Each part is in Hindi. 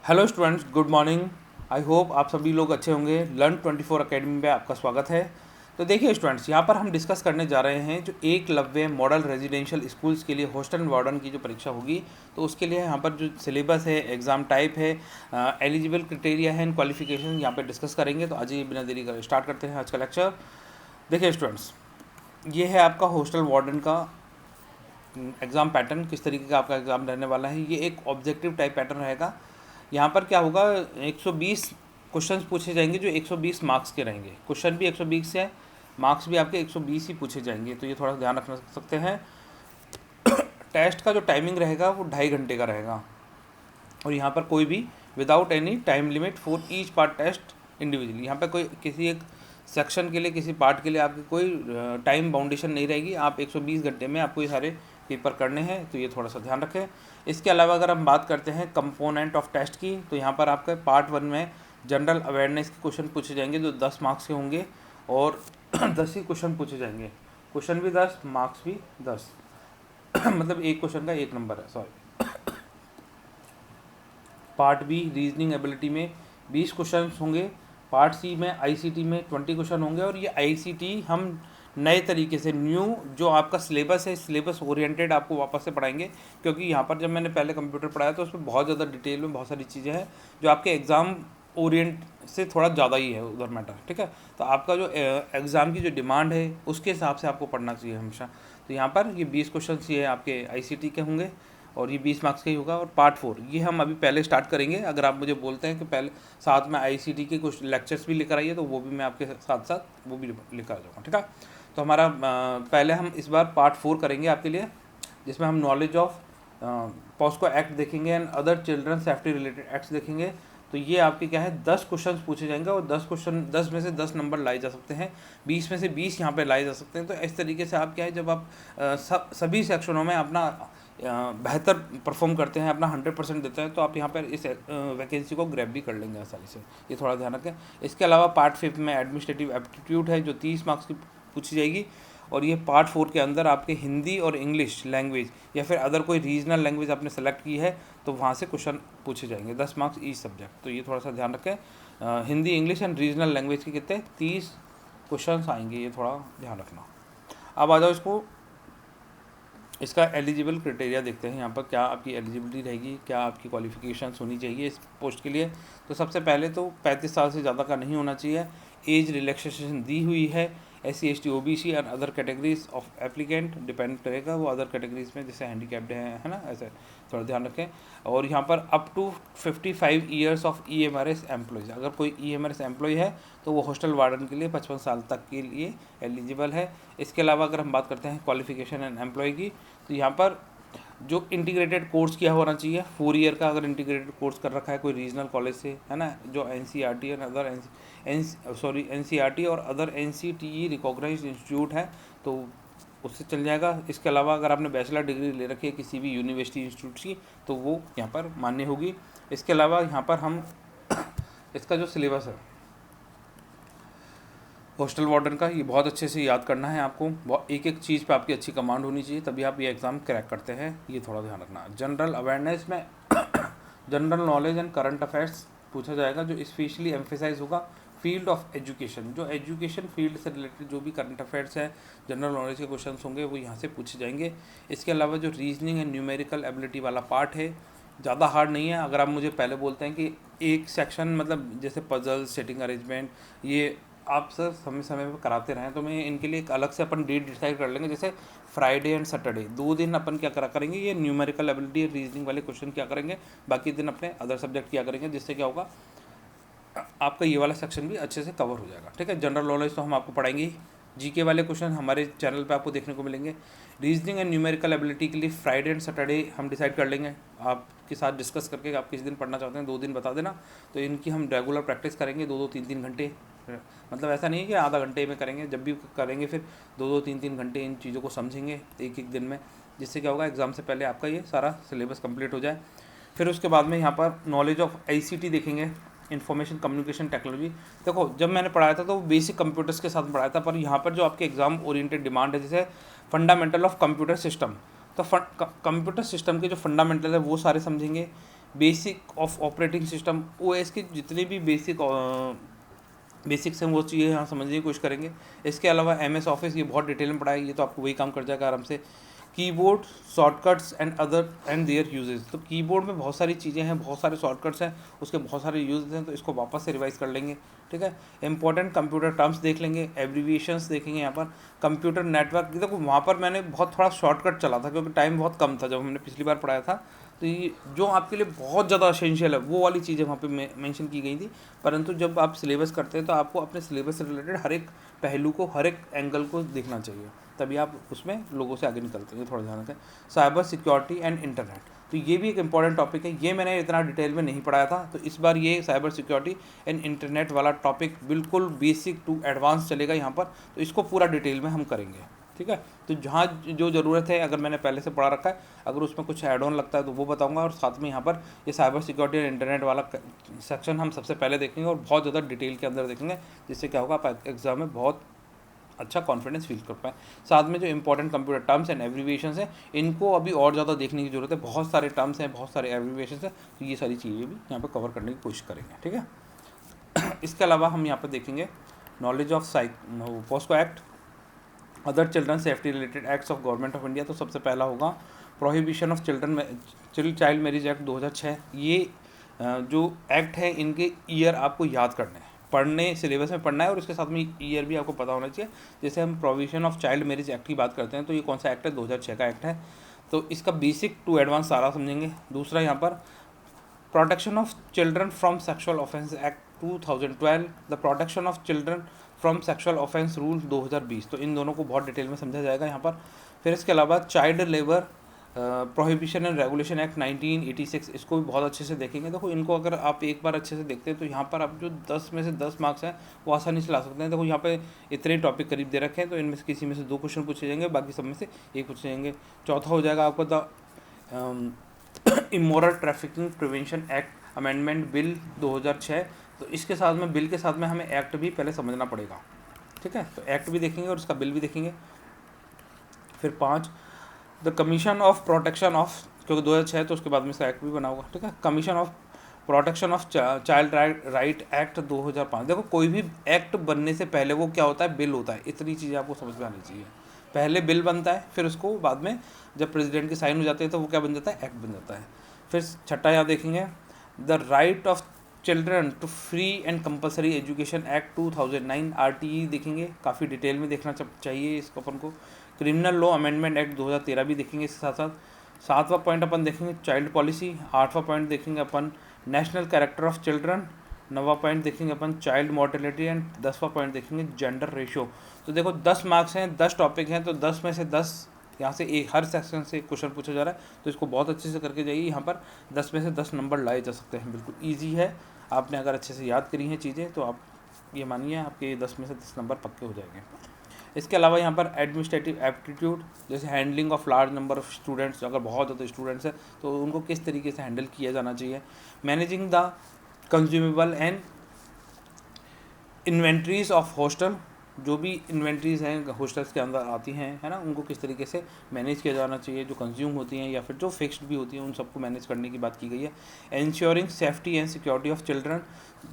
Hello students, good morning. I hope आप सभी लोग अच्छे होंगे। लर्न 24 अकेडमी में आपका स्वागत है। तो देखिए स्टूडेंट्स, यहाँ पर हम डिस्कस करने जा रहे हैं जो एकलव्य मॉडल रेजिडेंशियल स्कूल्स के लिए हॉस्टल वार्डन की जो परीक्षा होगी, तो उसके लिए यहाँ पर जो सिलेबस है, एग्ज़ाम टाइप है, एलिजिबल क्राइटेरिया है एंड क्वालिफिकेशन यहाँ पर डिस्कस करेंगे। तो आज ही बिना देरी कर स्टार्ट करते हैं आज का लेक्चर। देखिए स्टूडेंट्स, ये है आपका हॉस्टल वार्डन का एग्ज़ाम पैटर्न। किस तरीके का आपका एग्ज़ाम रहने वाला है, ये एक ऑब्जेक्टिव टाइप पैटर्न रहेगा। यहाँ पर क्या होगा, 120 क्वेश्चंस पूछे जाएंगे जो 120 मार्क्स के रहेंगे। क्वेश्चन भी 120 है, मार्क्स भी आपके 120 ही पूछे जाएंगे, तो ये थोड़ा ध्यान रख सकते हैं। टेस्ट का जो टाइमिंग रहेगा वो 2.5 घंटे का रहेगा, और यहाँ पर कोई भी without any time limit for each part test individually. यहाँ पर कोई किसी एक सेक्शन के लिए, किसी पार्ट के लिए आपकी कोई टाइम बाउंडेशन नहीं रहेगी। आप 120 घंटे में आपको ये सारे पेपर करने हैं, तो ये थोड़ा सा ध्यान रखें। इसके अलावा अगर हम बात करते हैं कंपोनेंट ऑफ टेस्ट की, तो यहाँ पर आपके पार्ट 1 में जनरल अवेयरनेस के क्वेश्चन पूछे जाएंगे जो 10 मार्क्स के होंगे, और 10 ही क्वेश्चन पूछे जाएंगे। क्वेश्चन भी 10, मार्क्स भी 10 मतलब एक क्वेश्चन का 1 नंबर है, sorry. Part b reasoning ability में 20 क्वेश्चन होंगे। पार्ट सी में आईसीटी में 20 क्वेश्चन होंगे, और ये आईसीटी हम नए तरीके से न्यू जो आपका सिलेबस है, सिलेबस ओरिएंटेड आपको वापस से पढ़ाएंगे, क्योंकि यहाँ पर जब मैंने पहले कंप्यूटर पढ़ाया तो उसमें बहुत ज़्यादा डिटेल में बहुत सारी चीज़ें हैं जो आपके एग्ज़ाम ओरिएंट से थोड़ा ज़्यादा ही है उधर मैटर, ठीक है। तो आपका जो एग्ज़ाम की जो डिमांड है उसके हिसाब से आपको पढ़ना चाहिए हमेशा। तो यहाँ पर ये 20 क्वेश्चन ये आपके आईसीटी के होंगे, और ये 20 मार्क्स का ही होगा। और पार्ट 4 ये हम अभी पहले स्टार्ट करेंगे। अगर आप मुझे बोलते हैं कि पहले साथ में आईसीटी के कुछ लेक्चर्स भी लेकर आइए, तो वो भी मैं आपके साथ साथ वो भी लेकर आ जाऊँगा, ठीक है। तो हमारा पहले हम इस बार पार्ट 4 करेंगे आपके लिए, जिसमें हम नॉलेज ऑफ पॉस्को एक्ट देखेंगे and other children safety related acts देखेंगे। तो ये आपके क्या है, 10 क्वेश्चन पूछे जाएंगे, और 10 में से 10 नंबर लाए जा सकते हैं, 20 में से 20 यहाँ पे लाए जा सकते हैं। तो इस तरीके से आप क्या है, जब आप सभी सेक्शनों में अपना बेहतर परफॉर्म करते हैं, अपना 100% देते हैं, तो आप यहाँ पर इस वैकेंसी को ग्रैब भी कर लेंगे आसानी से। ये थोड़ा ध्यान रखें। इसके अलावा पार्ट 5 में एडमिनिस्ट्रेटिव एप्टीट्यूड है जो 30 मार्क्स की पूछी जाएगी, और ये पार्ट 4 के अंदर आपके हिंदी और इंग्लिश लैंग्वेज या फिर अदर कोई रीजनल लैंग्वेज आपने सेलेक्ट की है तो वहाँ से क्वेश्चन पूछे जाएंगे, 10 मार्क्स ईच सब्जेक्ट। तो ये थोड़ा सा ध्यान रखें। Hindi, English and regional language के कितने 30 क्वेश्चन आएंगे, ये थोड़ा ध्यान रखना। अब आ जाओ इसका एलिजिबल क्राइटेरिया देखते हैं। यहाँ पर क्या आपकी एलिजिबिलिटी रहेगी, क्या आपकी क्वालिफिकेशंस होनी चाहिए इस पोस्ट के लिए। तो सबसे पहले तो 35 साल से ज़्यादा का नहीं होना चाहिए। एज रिलैक्सेशन दी हुई है। SC ST OBC और other categories of applicant depend करेगा, वो अदर कैटेगरीज में जैसे हैंडीकैप्ड है ना, ऐसे थोड़ा ध्यान रखें। और यहाँ पर up to 55 years of EMRS employees, अगर कोई EMRS एम्प्लॉय है तो वो हॉस्टल वार्डन के लिए 55 साल तक के लिए एलिजिबल है। इसके अलावा अगर हम बात करते हैं क्वालिफिकेशन एंड एम्प्लॉय की, तो यहाँ पर जो इंटीग्रेटेड कोर्स किया होना चाहिए 4 ईयर का, अगर इंटीग्रेटेड कोर्स कर रखा है कोई रीजनल कॉलेज से, है ना, जो NCERT और अदर NCERT और अदर NCTE रिकॉग्नाइज्ड इंस्टीट्यूट है, तो उससे चल जाएगा। इसके अलावा अगर आपने बैचलर डिग्री ले रखी है किसी भी यूनिवर्सिटी इंस्टीट्यूट की, तो वो यहाँ पर मान्य होगी। इसके अलावा यहाँ पर हम इसका जो सिलेबस है हॉस्टल वार्डन का, ये बहुत अच्छे से याद करना है आपको। एक एक चीज़ पे आपकी अच्छी कमांड होनी चाहिए, तभी आप ये एग्ज़ाम क्रैक करते हैं, ये थोड़ा ध्यान रखना। जनरल अवेयरनेस में general knowledge and current affairs पूछा जाएगा, जो स्पेशली एम्फेसाइज होगा फील्ड ऑफ एजुकेशन, जो एजुकेशन फील्ड से रिलेटेड जो भी करंट अफेयर्स है, जनरल नॉलेज के क्वेश्चन होंगे वो यहाँ से पूछे जाएंगे। इसके अलावा जो रीजनिंग एंड न्यूमेरिकल एबिलिटी वाला पार्ट है, ज़्यादा हार्ड नहीं है। अगर आप मुझे पहले बोलते हैं कि एक सेक्शन मतलब जैसे पजल, सेटिंग अरेंजमेंट, ये आप सर समय समय पर कराते रहें, तो मैं इनके लिए एक अलग से अपन डेट डिसाइड कर लेंगे। जैसे फ्राइडे एंड सैटरडे 2 दिन अपन क्या करेंगे, ये न्यूमेरिकल एबिलिटी रीजनिंग वाले क्वेश्चन क्या करेंगे, बाकी दिन अपने अदर सब्जेक्ट क्या करेंगे, जिससे क्या होगा आपका ये वाला सेक्शन भी अच्छे से कवर हो जाएगा, ठीक है। जनरल नॉलेज तो हम आपको पढ़ाएंगे ही। जीके वाले क्वेश्चन हमारे चैनल पे आपको देखने को मिलेंगे। रीजनिंग एंड न्यूमेरिकल एबिलिटी के लिए फ्राइडे एंड सैटरडे हम डिसाइड कर लेंगे आपके साथ डिस्कस करके, आप किस दिन पढ़ना चाहते हैं, 2 दिन बता देना। तो इनकी हम रेगुलर प्रैक्टिस करेंगे 2-2, 3-3 घंटे, मतलब ऐसा नहीं है कि आधा घंटे में करेंगे, जब भी करेंगे फिर 2-2, 3-3 घंटे इन चीज़ों को समझेंगे एक एक दिन में, जिससे क्या होगा एग्ज़ाम से पहले आपका ये सारा सिलेबस कंप्लीट हो जाए। फिर उसके बाद में यहाँ पर नॉलेज ऑफ ICT देखेंगे, इंफॉर्मेशन कम्युनिकेशन टेक्नोलॉजी। देखो जब मैंने पढ़ाया था तो वो बेसिक कंप्यूटर्स के साथ पढ़ाया था, पर यहाँ पर जो आपके एग्जाम ओरिएंटेड डिमांड है, जैसे फंडामेंटल ऑफ कंप्यूटर सिस्टम, तो कंप्यूटर सिस्टम के जो फंडामेंटल है वो सारे समझेंगे। Basic of operating system, OS के जितने भी बेसिक्स हैं वो चीज़ें यहाँ समझने की कोशिश करेंगे। इसके अलावा एमएस ऑफिस ये बहुत डिटेल में पढ़ाएगी, ये तो आपको वही काम कर जाएगा आराम से। Keyboard, shortcuts and other and there uses, तो कीबोर्ड में बहुत सारी चीज़ें हैं, बहुत सारे शॉर्टकट्स हैं, उसके बहुत सारे यूजेस हैं, तो इसको वापस से रिवाइज कर लेंगे। ठीक है, इंपॉर्टेंट कंप्यूटर टर्म्स देख लेंगे, एब्रीविएशंस देखेंगे। यहाँ पर कंप्यूटर नेटवर्क, देखो वहाँ पर मैंने बहुत थोड़ा शॉर्टकट चला था क्योंकि टाइम बहुत कम था जब हमने पिछली बार पढ़ाया था, तो ये जो आपके लिए बहुत ज़्यादा असेंशियल है वो वाली चीज़ें वहाँ पे मेंशन की गई थी। परंतु जब आप सिलेबस करते हैं तो आपको अपने सिलेबस से रिलेटेड हर एक पहलू को, हर एक एंगल को देखना चाहिए, तभी आप उसमें लोगों से आगे निकलते हैं। थोड़ा ध्यान रखें। साइबर सिक्योरिटी एंड इंटरनेट, तो ये भी एक इंपॉर्टेंट टॉपिक है, ये मैंने इतना डिटेल में नहीं पढ़ाया था, तो इस बार ये साइबर सिक्योरिटी एंड इंटरनेट वाला टॉपिक बिल्कुल बेसिक टू एडवांस चलेगा यहाँ पर, तो इसको पूरा डिटेल में हम करेंगे। ठीक है, तो जहाँ जो ज़रूरत है, अगर मैंने पहले से पढ़ा रखा है, अगर उसमें कुछ ऐड ऑन लगता है तो वो बताऊंगा, और साथ में यहाँ पर ये साइबर सिक्योरिटी और इंटरनेट वाला सेक्शन हम सबसे पहले देखेंगे और बहुत ज़्यादा डिटेल के अंदर देखेंगे, जिससे क्या होगा आप एग्जाम में बहुत अच्छा कॉन्फिडेंस फील कर पाए। साथ में जो important computer terms and abbreviations हैं, इनको अभी और ज़्यादा देखने की जरूरत है, बहुत सारे टर्म्स हैं, बहुत सारे एब्रीविएशंस हैं, तो ये सारी चीज़ें भी यहाँ पर कवर करने की कोशिश करेंगे। ठीक है, इसके अलावा हम यहाँ पर देखेंगे knowledge of POCSO act, other children safety related acts of government of India. तो सबसे पहला होगा prohibition of child marriage act 2006। ये जो एक्ट है, इनके ईयर आपको याद करने हैं, पढ़ने सिलेबस में पढ़ना है, और उसके साथ में ईयर भी आपको पता होना चाहिए। जैसे हम prohibition of child marriage act की बात करते हैं, तो ये कौन सा एक्ट है? 2006 का एक्ट है, तो इसका बेसिक टू एडवांस सारा समझेंगे। दूसरा यहाँ पर protection of children from sexual offence act 2012, the protection of children from sexual offence rule 2020, तो इन दोनों को बहुत डिटेल में समझा जाएगा यहाँ पर। फिर इसके अलावा child labour prohibition and regulation act 1986, इसको भी बहुत अच्छे से देखेंगे। देखो इनको अगर आप एक बार अच्छे से देखते हैं तो यहाँ पर आप जो 10 में से 10 मार्क्स हैं वो आसानी से ला सकते हैं। देखो यहाँ पे इतने टॉपिक करीब दे रखे हैं, तो इनमें से किसी में से 2 क्वेश्चन पूछे जाएंगे, बाकी सब में से 1 पूछे जाएंगे। चौथा हो जाएगा आपको the immoral trafficking prevention act amendment bill 2006, तो इसके साथ में, बिल के साथ में हमें एक्ट भी पहले समझना पड़ेगा। ठीक है, तो एक्ट भी देखेंगे और इसका बिल भी देखेंगे। फिर 5 the commission of protection of, क्योंकि 2006 तो उसके बाद में इसका एक्ट भी बना होगा। ठीक है, commission of protection of child right act 2005। देखो कोई भी एक्ट बनने से पहले वो क्या होता है? बिल होता है। इतनी चीज़ें आपको समझ में आनी चाहिए। पहले बिल बनता है, फिर उसको बाद में जब प्रेसिडेंट की साइन हो जाती है तो वो क्या बन जाता है? एक्ट बन जाता है। फिर 6 यहाँ देखेंगे the right of children to free and compulsory education act 2009 RTE देखेंगे, काफ़ी डिटेल में देखना चाहिए इसको अपन को। क्रिमिनल लॉ अमेंडमेंट एक्ट 2013 भी देखेंगे इसके साथ साथ। 7वां पॉइंट अपन देखेंगे चाइल्ड पॉलिसी। 8वां पॉइंट देखेंगे अपन नेशनल कैरेक्टर ऑफ चिल्ड्रन। 9वां पॉइंट देखेंगे अपन चाइल्ड मॉर्टेलिटी एंड 10वां पॉइंट देखेंगे जेंडर रेशियो। तो देखो 10 मार्क्स हैं, 10 टॉपिक हैं, तो 10 में से 10 यहाँ से एक हर सेक्शन से क्वेश्चन पूछा जा रहा है, तो इसको बहुत अच्छे से करके जाइए। यहाँ पर 10 में से 10 नंबर लाए जा सकते हैं, बिल्कुल ईजी है। आपने अगर अच्छे से याद करी हैं चीज़ें तो आप ये मानिए आपके 10 में से 10 नंबर पक्के हो जाएंगे। इसके अलावा यहाँ पर एडमिनिस्ट्रेटिव एप्टीट्यूड, जैसे handling of large number of students, अगर बहुत ज़्यादा स्टूडेंट्स हैं तो उनको किस तरीके से हैंडल किया जाना चाहिए। Managing the consumable and inventories of hostel, जो भी इन्वेंट्रीज़ हैं हॉस्टल्स के अंदर आती हैं, है ना, उनको किस तरीके से मैनेज किया जाना चाहिए, जो कंज्यूम होती हैं या फिर जो फिक्स्ड भी होती हैं, उन सबको मैनेज करने की बात की गई है। Ensuring safety and security of children,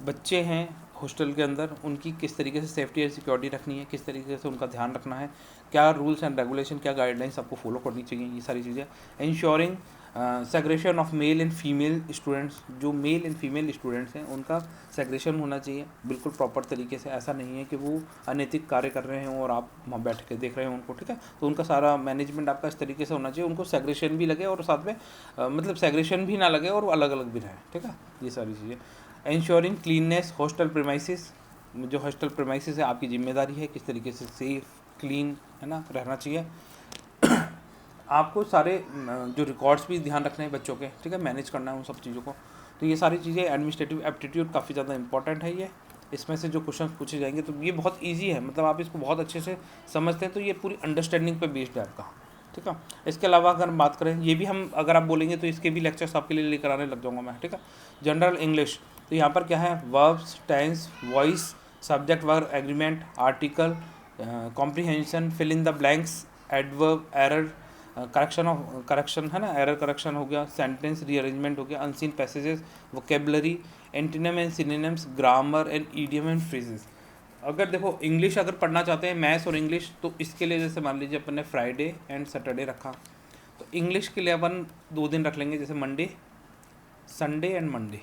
बच्चे हैं हॉस्टल के अंदर, उनकी किस तरीके से सेफ्टी एंड सिक्योरिटी रखनी है, किस तरीके से उनका ध्यान रखना है, क्या रूल्स एंड रेगुलेशन, क्या गाइडलाइंस आपको फॉलो करनी चाहिए, ये सारी चीज़ें। Ensuring segregation of male and female students, जो मेल एंड फीमेल स्टूडेंट्स हैं उनका सेग्रेशन होना चाहिए बिल्कुल प्रॉपर तरीके से। ऐसा नहीं है कि वो अनैतिक कार्य कर रहे हों और आप वहाँ बैठ के देख रहे हैं उनको। ठीक है, तो उनका सारा मैनेजमेंट आपका इस तरीके से होना चाहिए, उनको सेग्रेशन भी लगे और साथ में मतलब सेग्रेशन भी ना लगे और अलग अलग भी रहें। ठीक है, ये सारी चीज़ें। एंश्योरिंग क्लीननेस हॉस्टल प्रीमाइसिस, जो हॉस्टल प्रीमाइसिस है आपकी जिम्मेदारी है किस तरीके से सेफ क्लीन, है ना, रहना चाहिए। आपको सारे जो रिकॉर्ड्स भी ध्यान रखने हैं बच्चों के, ठीक है, मैनेज करना है उन सब चीज़ों को। तो ये सारी चीज़ें एडमिनिस्ट्रेटिव एप्टीट्यूड काफ़ी ज़्यादा इंपॉर्टेंट है। ये इसमें से जो क्वेश्चन पूछे जाएंगे तो ये बहुत इजी है, मतलब आप इसको बहुत अच्छे से समझते हैं तो ये पूरी अंडरस्टैंडिंग पे बेस्ड है आपका। ठीक है, इसके अलावा अगर हम बात करें, ये भी हम अगर आप बोलेंगे तो इसके भी लेक्चर्स आपके लिए लेकर आने लग जाऊँगा मैं। ठीक है, जनरल इंग्लिश, तो यहाँ पर क्या है, verbs, tense, voice, subject verb agreement, article, comprehension, fill in the blanks, adverb, error, correction है ना, एरर करेक्शन हो गया, सेंटेंस रीअरेंजमेंट हो गया, unseen passages, vocabulary, antonym and synonyms, grammar and idiom and phrases. अगर देखो इंग्लिश अगर पढ़ना चाहते हैं, मैथ्स और इंग्लिश, तो इसके लिए जैसे मान लीजिए अपन ने फ्राइडे एंड सैटरडे रखा, तो इंग्लिश के लिए अपन 2 दिन रख लेंगे, जैसे मंडे, संडे एंड मंडे,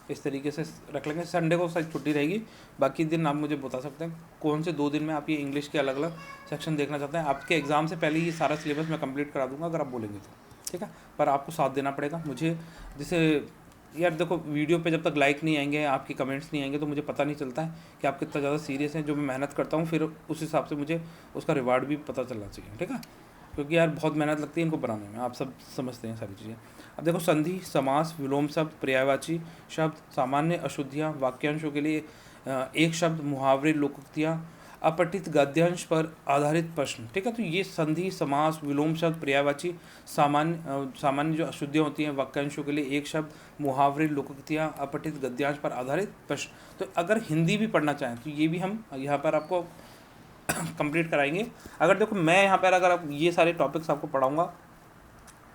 इस तरीके से रख लेंगे। संडे को शायद छुट्टी रहेगी, बाकी दिन आप मुझे बता सकते हैं कौन से 2 दिन में आप ये इंग्लिश के अलग अलग सेक्शन देखना चाहते हैं। आपके एग्ज़ाम से पहले ये सारा सिलेबस मैं कंप्लीट करा दूंगा अगर आप बोलेंगे तो, ठीक है। पर आपको साथ देना पड़ेगा मुझे, जैसे यार देखो वीडियो पे जब तक लाइक नहीं आएंगे, आपके कमेंट्स नहीं आएंगे, तो मुझे पता नहीं चलता है कि आप कितना ज़्यादा सीरियस हैं। जो मैं मेहनत करता हूँ फिर उस हिसाब से मुझे उसका रिवार्ड भी पता चलना चाहिए, ठीक है, क्योंकि यार बहुत मेहनत लगती है इनको बनाने में, आप सब समझते हैं सारी चीज़ें। अब देखो संधि, समास, विलोम शब्द, पर्यायवाची शब्द, सामान्य अशुद्धियाँ, वाक्यांशों के लिए एक शब्द, मुहावरे, लोकोक्तियाँ, अपठित गद्यांश पर आधारित प्रश्न, ठीक है। तो ये संधि, समास, विलोम शब्द, पर्यायवाची, सामान्य जो अशुद्धियाँ होती हैं, वाक्यांशों के लिए एक शब्द, मुहावरे, लोकोक्तियाँ, अपठित गद्यांश पर आधारित प्रश्न। तो अगर हिंदी भी पढ़ना चाहें तो ये भी हम यहाँ पर आपको कंप्लीट कराएंगे। अगर देखो मैं यहाँ पर अगर आप ये सारे टॉपिक्स आपको पढ़ाऊँगा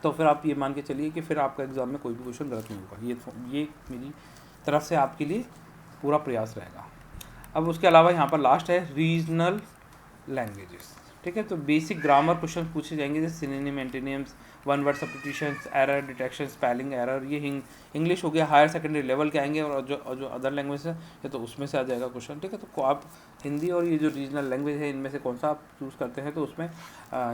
तो फिर आप ये मान के चलिए कि फिर आपका एग्ज़ाम में कोई भी क्वेश्चन गलत नहीं होगा। ये मेरी तरफ से आपके लिए पूरा प्रयास रहेगा। अब उसके अलावा यहाँ पर लास्ट है रीजनल लैंग्वेजेस, ठीक है। तो बेसिक ग्रामर क्वेश्चन पूछे जाएंगे, जैसे synonym, antonyms, one word substitutions, error detection, spelling error, ये इंग्लिश हो गया। हायर सेकेंडरी लेवल के आएंगे, और जो अदर लैंग्वेज है तो उसमें से आ जाएगा क्वेश्चन, ठीक है। तो आप हिंदी और ये जो रीजनल लैंग्वेज है इनमें से कौन सा आप चूज़ करते हैं, तो उसमें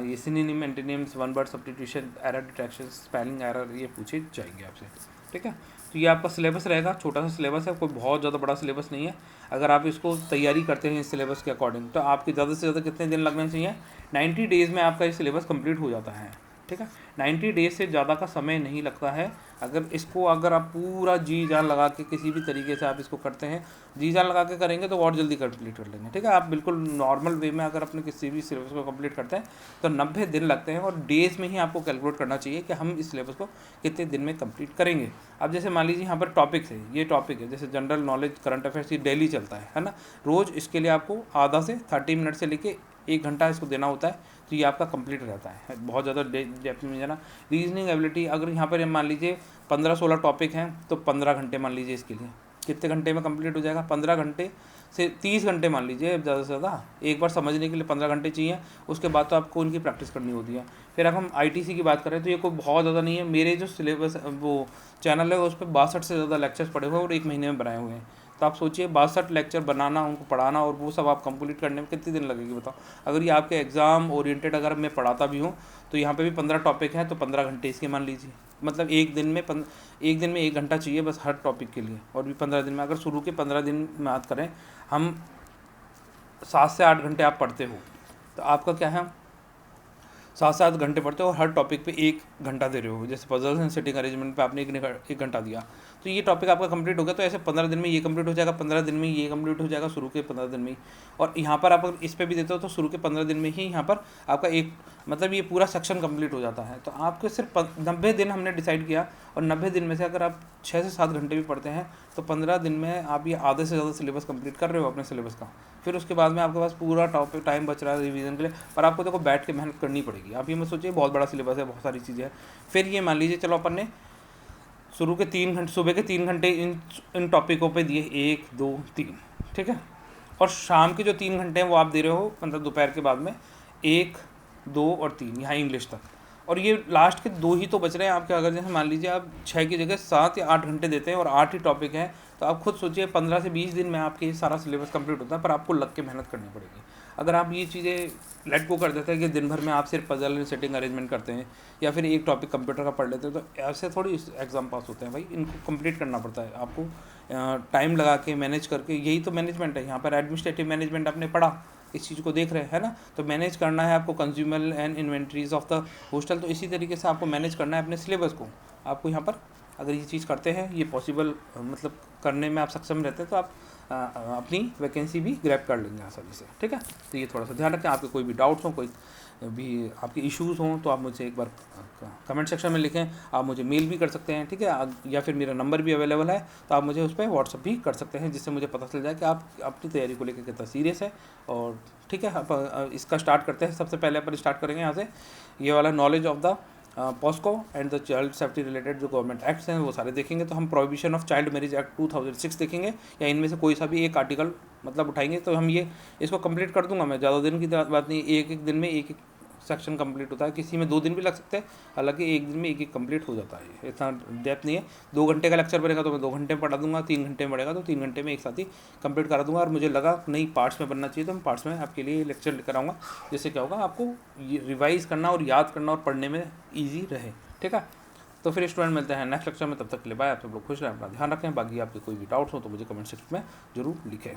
ये synonym, antonyms, one word substitution, error detection, spelling error, ये पूछे जाएंगे आपसे, ठीक है। तो ये आपका सिलेबस रहेगा, छोटा सा सिलेबस है, कोई बहुत ज़्यादा बड़ा सिलेबस नहीं है। अगर आप इसको तैयारी करते हैं इस सिलेबस के अकॉर्डिंग, तो आपके ज़्यादा से ज़्यादा कितने दिन लगने चाहिए, 90 डेज़ में आपका ये सिलेबस कंप्लीट हो जाता है, ठीक है। 90 डेज से ज़्यादा का समय नहीं लगता है। अगर आप पूरा जी जान लगा के किसी भी तरीके से आप इसको करते हैं, जी जान लगा के करेंगे तो और जल्दी कंप्लीट कर लेंगे, ठीक है। आप बिल्कुल नॉर्मल वे में अगर अपने किसी भी सिलेबस को कंप्लीट करते हैं तो 90 दिन लगते हैं, और डेज़ में ही आपको कैलकुलेट करना चाहिए कि हम इस सिलेबस को कितने दिन में कंप्लीट करेंगे। अब जैसे मान लीजिए यहाँ पर टॉपिक्स है, ये टॉपिक है जैसे जनरल नॉलेज, करंट अफेयर्स, ये डेली चलता है ना। रोज़ इसके लिए आपको आधा से 30 मिनट से लेके 1 घंटा इसको देना होता है, तो ये आपका कंप्लीट रहता है। बहुत ज़्यादा डेप्थ में जाना। रीजनिंग एबिलिटी, अगर यहाँ पर मान लीजिए 15-16 टॉपिक हैं तो 15 घंटे मान लीजिए, इसके लिए कितने घंटे में कंप्लीट हो जाएगा, 15 घंटे से 30 घंटे मान लीजिए ज़्यादा से ज़्यादा। एक बार समझने के लिए 15 घंटे चाहिए, उसके बाद तो आपको उनकी प्रैक्टिस करनी होती है। फिर अगर हम ITC की बात करें तो ये कोई बहुत ज़्यादा नहीं है। मेरे जो सिलेबस वो चैनल है उस पर 62 से ज़्यादा लेक्चर्स पड़े हुए हैं और 1 महीने में बनाए हुए हैं। तो आप सोचिए 62 लेक्चर बनाना, उनको पढ़ाना और वो सब आप कंप्लीट करने में कितने दिन लगेगी बताओ। अगर ये आपके एग्ज़ाम ओरिएंटेड अगर मैं पढ़ाता भी हूँ तो यहाँ पे भी 15 टॉपिक हैं, तो 15 घंटे इसके मान लीजिए, मतलब एक दिन में 1 घंटा चाहिए बस हर टॉपिक के लिए, और भी 15 दिन में। अगर शुरू के 15 दिन में बात करें, हम 7 से 8 घंटे आप पढ़ते हो तो आपका क्या है, 7 घंटे पढ़ते हो और हर टॉपिक पे 1 घंटा दे रहे हो। जैसे पजल्स एंड सिटिंग अरेंजमेंट पे आपने 1 घंटा दिया, तो ये टॉपिक आपका कंप्लीट हो गया। तो ऐसे 15 दिन में ये कंप्लीट हो जाएगा, 15 दिन में ये कंप्लीट हो जाएगा, शुरू के 15 दिन में ही। और यहाँ पर आप अगर इस पे भी देते हो तो शुरू के 15 दिन में ही यहाँ पर आपका मतलब ये पूरा सेक्शन कंप्लीट हो जाता है। तो आपके सिर्फ 90 दिन हमने डिसाइड किया, और 90 दिन में से अगर आप 6 से 7 घंटे भी पढ़ते हैं तो 15 दिन में आप ये आधे से ज़्यादा सिलेबस कंप्लीट कर रहे हो अपने सिलेबस का। फिर उसके बाद में आपके पास पूरा टॉपिक टाइम बच रहा है रिवीजन के लिए, पर आपको देखो बैठ के मेहनत करनी पड़ेगी। आप ये मत सोचिए बहुत बड़ा सिलेबस है, बहुत सारी चीज़ें हैं। फिर ये मान लीजिए चलो अपन ने शुरू के 3 घंटे, सुबह के 3 घंटे इन टॉपिकों पे दिए, 1 2 3, ठीक है। और शाम के जो 3 घंटे हैं वो आप दे रहे हो मतलब दोपहर के बाद में 1 2 और 3, यहाँ इंग्लिश तक। और ये लास्ट के 2 ही तो बच रहे हैं आपके। अगर जैसे मान लीजिए आप 6 की जगह 7 या 8 घंटे देते हैं और 8 ही टॉपिक हैं, तो आप खुद सोचिए 15 से 20 दिन में आपके ये सारा सिलेबस कंप्लीट होता है। पर आपको लग के मेहनत करनी पड़ेगी। अगर आप ये चीज़ें लेट गो कर देते हैं कि दिन भर में आप सिर्फ पजल एंड सेटिंग अरेंजमेंट करते हैं या फिर एक टॉपिक कंप्यूटर का पढ़ लेते हैं, तो ऐसे थोड़ी एग्ज़ाम पास होते हैं भाई। इनको कंप्लीट करना पड़ता है आपको, टाइम लगा के मैनेज करके। यही तो मैनेजमेंट है। यहाँ पर एडमिनिस्ट्रेटिव मैनेजमेंट आपने पढ़ा, इस चीज़ को देख रहे हैं ना, तो मैनेज करना है आपको consumer and inventories of the hostel. तो इसी तरीके से आपको मैनेज करना है अपने सिलेबस को। आपको यहाँ पर अगर ये चीज़ करते हैं, ये पॉसिबल मतलब करने में आप सक्षम रहते हैं, तो आप अपनी वैकेंसी भी ग्रैब कर लेंगे आसानी से, ठीक है। तो ये थोड़ा सा ध्यान रखें। आपके कोई भी डाउट्स हो, कोई भी आपके इश्यूज़ हों तो आप मुझे एक बार कमेंट सेक्शन में लिखें। आप मुझे मेल भी कर सकते हैं, ठीक है, या फिर मेरा नंबर भी अवेलेबल है, तो आप मुझे उस पर व्हाट्सअप भी कर सकते हैं, जिससे मुझे पता चल जाए कि आप अपनी तैयारी को लेकर कितना सीरियस है। और ठीक है, आप इसका स्टार्ट करते हैं। सबसे पहले अपन स्टार्ट करेंगे यहाँ से, ये वाला knowledge of the POCSO and the child safety related जो गवर्नमेंट एक्ट्स हैं वो सारे देखेंगे। तो हम prohibition of child marriage act 2006 देखेंगे, या इनमें से कोई सा भी एक आर्टिकल मतलब उठाएंगे। तो हम ये इसको कंप्लीट कर दूंगा मैं, ज़्यादा दिन की बात नहीं, एक दिन में एक सेक्शन कंप्लीट होता है, किसी में 2 दिन भी लग सकते हैं, हालांकि एक दिन में एक कंप्लीट हो जाता है, इतना डेप्थ नहीं है। 2 घंटे का लेक्चर पड़ेगा तो मैं 2 घंटे में पढ़ा दूंगा, 3 घंटे में पड़ेगा तो 3 घंटे में एक साथ ही कंप्लीट करा दूंगा। और मुझे लगा नहीं पार्ट्स में बनना चाहिए तो मैं पार्ट्स में आपके लिए लेक्चर लेकर आऊँगा, जिससे क्या होगा आपको ये रिवाइज़ करना और याद करना और पढ़ने में ईजी रहे, ठीक है। तो फिर स्टूडेंट मिलते हैं नेक्स्ट लेक्चर में, तब तक के लिए बाय। आप सब लोग खुश रहें, अपना ध्यान रखें। बाकी आपके कोई भी डाउट्स हो तो मुझे कमेंट सेक्शन में जरूर लिखें।